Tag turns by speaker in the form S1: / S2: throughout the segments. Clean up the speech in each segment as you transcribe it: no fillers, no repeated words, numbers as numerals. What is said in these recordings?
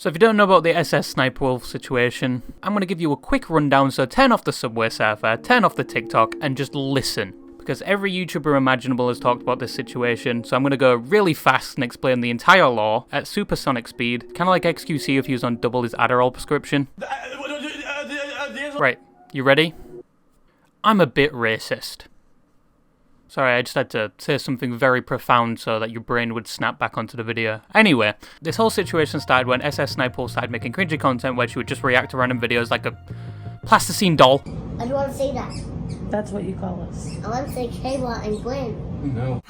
S1: So if you don't know about the SSSniperwolf situation, I'm going to give you a quick rundown, so turn off the Subway Surfer, turn off the TikTok, and just listen. Because every YouTuber imaginable has talked about this situation, so I'm going to go really fast and explain the entire law at supersonic speed, kind of like XQC if he was on double his Adderall prescription. Right, you ready? I'm a bit racist. Sorry, I just had to say something very profound so that your brain would snap back onto the video. Anyway, this whole situation started when SSSniperwolf started making cringy content where she would just react to random videos like a plasticine doll.
S2: I don't want to say that.
S3: That's what you call us.
S2: I want to say Kayla and Gwen.
S4: No.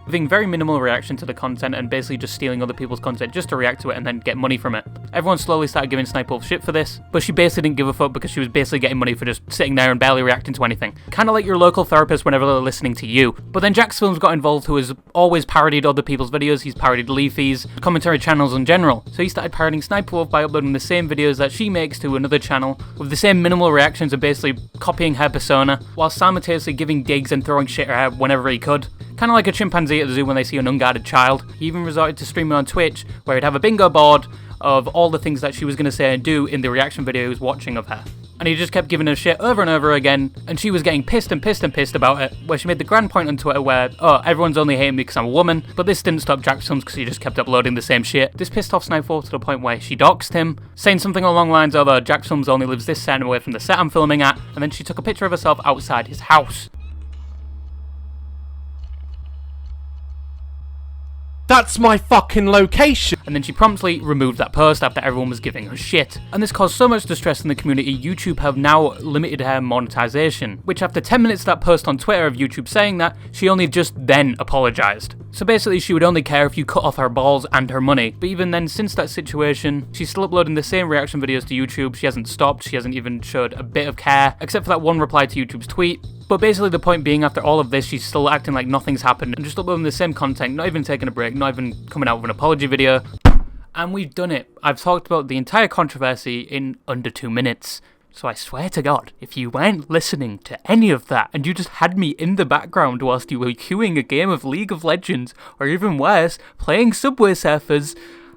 S1: Having very minimal reaction to the content and basically just stealing other people's content just to react to it and then get money from it. Everyone slowly started giving Sniperwolf shit for this, but she basically didn't give a fuck because she was basically getting money for just sitting there and barely reacting to anything. Kinda like your local therapist whenever they're listening to you. But then Jacksfilms got involved, who has always parodied other people's videos. He's parodied Leafy's, commentary channels in general. So he started parodying Sniperwolf by uploading the same videos that she makes to another channel with the same minimal reactions and basically copying her persona, while simultaneously giving digs and throwing shit at her whenever he could. Kinda like a chimpanzee at the zoo when they see an unguarded child. He even resorted to streaming on Twitch, where he'd have a bingo board of all the things that she was going to say and do in the reaction video he was watching of her. And he just kept giving her shit over and over again, and she was getting pissed and pissed and pissed about it, where she made the grand point on Twitter where, oh, everyone's only hating me because I'm a woman, but this didn't stop Jacksfilms because he just kept uploading the same shit. This pissed off Sniperwolf to the point where she doxed him, saying something along the lines of, Jacksfilms only lives this cent away from the set I'm filming at, and then she took a picture of herself outside his house.
S4: That's my fucking location!
S1: And then she promptly removed that post after everyone was giving her shit. And this caused so much distress in the community, YouTube have now limited her monetization, which after 10 minutes of that post on Twitter of YouTube saying that, she only just then apologised. So basically she would only care if you cut off her balls and her money. But even then, since that situation, she's still uploading the same reaction videos to YouTube. She hasn't stopped, she hasn't even showed a bit of care, except for that one reply to YouTube's tweet. But basically the point being, after all of this, she's still acting like nothing's happened and just uploading the same content, not even taking a break, not even coming out with an apology video. And we've done it. I've talked about the entire controversy in under 2 minutes. So I swear to God, if you weren't listening to any of that and you just had me in the background whilst you were queuing a game of League of Legends, or even worse, playing Subway Surfers,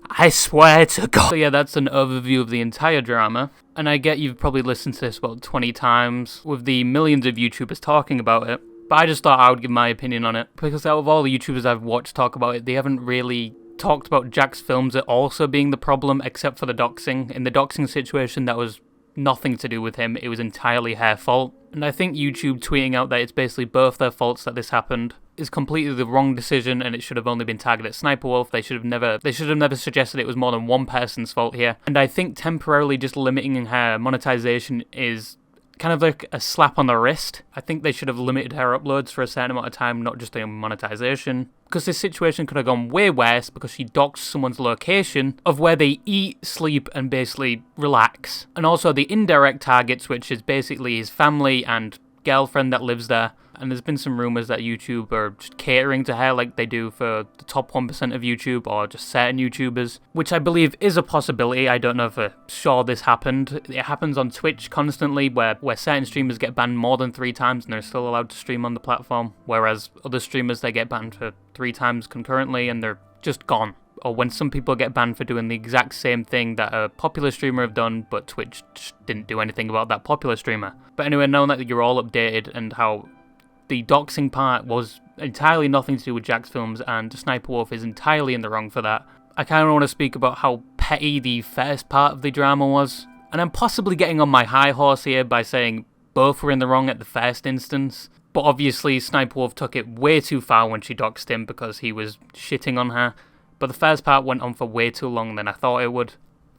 S1: I swear to God. So yeah, that's an overview of the entire drama. And I get you've probably listened to this about 20 times with the millions of YouTubers talking about it. But I just thought I would give my opinion on it. Because out of all the YouTubers I've watched talk about it, they haven't really talked about Jacksfilms also being the problem, except for the doxing. In the doxing situation, that was nothing to do with him. It was entirely her fault. And I think YouTube tweeting out that it's basically both their faults that this happened is completely the wrong decision, and it should have only been targeted at Sniperwolf. They should have never suggested it was more than one person's fault here. And I think temporarily just limiting her monetization is kind of like a slap on the wrist. I think they should have limited her uploads for a certain amount of time, not just doing monetization. Because this situation could have gone way worse because she doxed someone's location of where they eat, sleep, and basically relax. And also the indirect targets, which is basically his family and girlfriend that lives there. And there's been some rumours that YouTube are just catering to her like they do for the top 1% of YouTube or just certain YouTubers, which I believe is a possibility. I don't know for sure this happened. It happens on Twitch constantly where certain streamers get banned more than 3 times and they're still allowed to stream on the platform, whereas other streamers, they get banned for 3 times concurrently and they're just gone. Or when some people get banned for doing the exact same thing that a popular streamer have done, but Twitch didn't do anything about that popular streamer. But anyway, knowing that you're all updated and how the doxing part was entirely nothing to do with Jacksfilms and Sniperwolf is entirely in the wrong for that, I kind of want to speak about how petty the first part of the drama was. And I'm possibly getting on my high horse here by saying both were in the wrong at the first instance. But obviously Sniperwolf took it way too far when she doxed him because he was shitting on her. But the first part went on for way too long than I thought it would.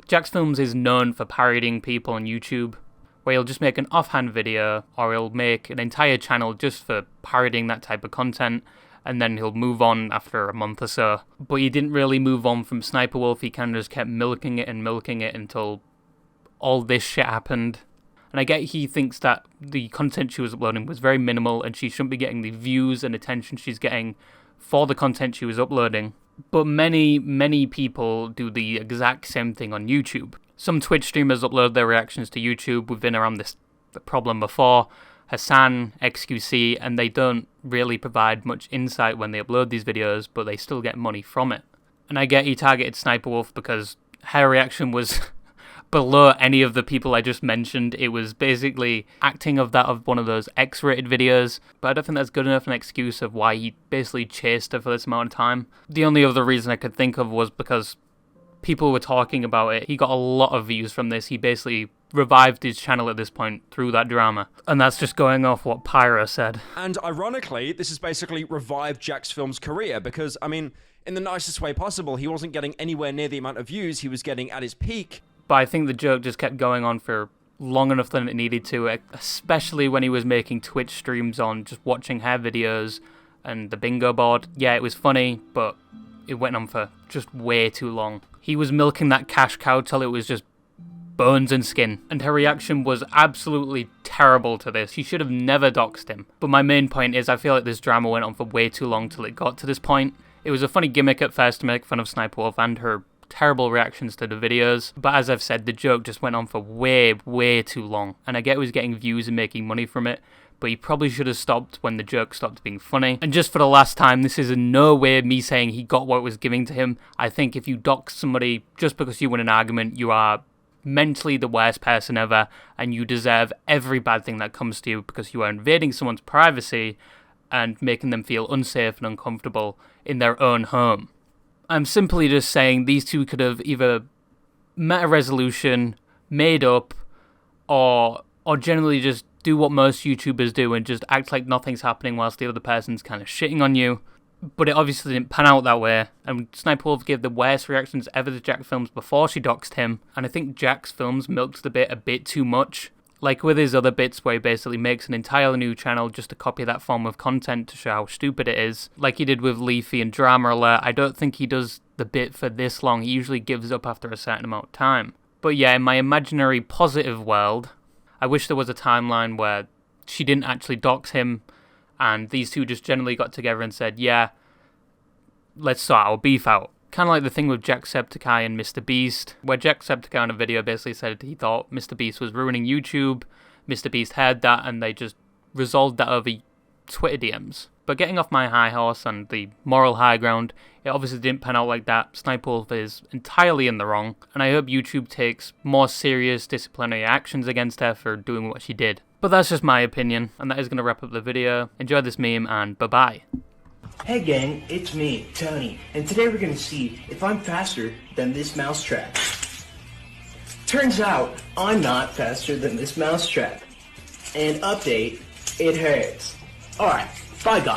S1: Jacksfilms is known for parodying people on YouTube, where he'll just make an offhand video, or he'll make an entire channel just for parodying that type of content, and then he'll move on after a month or so. But he didn't really move on from Sniperwolf, he kind of just kept milking it until all this shit happened. And I get he thinks that the content she was uploading was very minimal, and she shouldn't be getting the views and attention she's getting for the content she was uploading. But many people do the exact same thing on YouTube. Some Twitch streamers upload their reactions to YouTube. We've been around this problem before. Hassan, XQC, and they don't really provide much insight when they upload these videos, but they still get money from it. And I get he targeted Sniperwolf because her reaction was below any of the people I just mentioned. It was basically acting of one of those X-rated videos, but I don't think that's good enough an excuse of why he basically chased her for this amount of time. The only other reason I could think of was because people were talking about it. He got a lot of views from this. He basically revived his channel at this point through that drama. And that's just going off what Pyro said.
S3: And ironically, this has basically revived Jacksfilms' career because, I mean, in the nicest way possible, he wasn't getting anywhere near the amount of views he was getting at his peak.
S1: But I think the joke just kept going on for long enough than it needed to, especially when he was making Twitch streams on just watching her videos and the bingo board. Yeah, it was funny, but it went on for just way too long. He was milking that cash cow till it was just bones and skin, and her reaction was absolutely terrible to this. She should have never doxed him. But my main point is I feel like this drama went on for way too long till it got to this point. It was a funny gimmick at first to make fun of Sniperwolf and her terrible reactions to the videos, but as I've said, the joke just went on for way too long, and I get he was getting views and making money from it, but he probably should have stopped when the joke stopped being funny. And just for the last time, this is in no way me saying he got what was giving to him. I think if you dox somebody just because you win an argument, you are mentally the worst person ever, and you deserve every bad thing that comes to you because you are invading someone's privacy and making them feel unsafe and uncomfortable in their own home. I'm simply just saying these two could have either met a resolution, made up, or generally just do what most YouTubers do and just act like nothing's happening whilst the other person's kind of shitting on you. But it obviously didn't pan out that way, and Sniperwolf gave the worst reactions ever to Jacksfilms before she doxed him, and I think Jacksfilms milked the bit a bit too much. Like with his other bits where he basically makes an entirely new channel just to copy that form of content to show how stupid it is. Like he did with Leafy and Drama Alert, I don't think he does the bit for this long. He usually gives up after a certain amount of time. But yeah, in my imaginary positive world, I wish there was a timeline where she didn't actually dox him, and these two just generally got together and said, yeah, let's sort our beef out. Kind of like the thing with Jacksepticeye and Mr. Beast, where Jacksepticeye in a video basically said he thought Mr. Beast was ruining YouTube. Mr. Beast heard that and they just resolved that over Twitter DMs. But getting off my high horse and the moral high ground, it obviously didn't pan out like that. Sniperwolf is entirely in the wrong, and I hope YouTube takes more serious disciplinary actions against her for doing what she did. But that's just my opinion, and that is going to wrap up the video. Enjoy this meme, and bye-bye.
S5: Hey gang, it's me, Tony, and today we're gonna see if I'm faster than this mousetrap. Turns out, I'm not faster than this mousetrap. And update, it hurts. Alright, bye guys.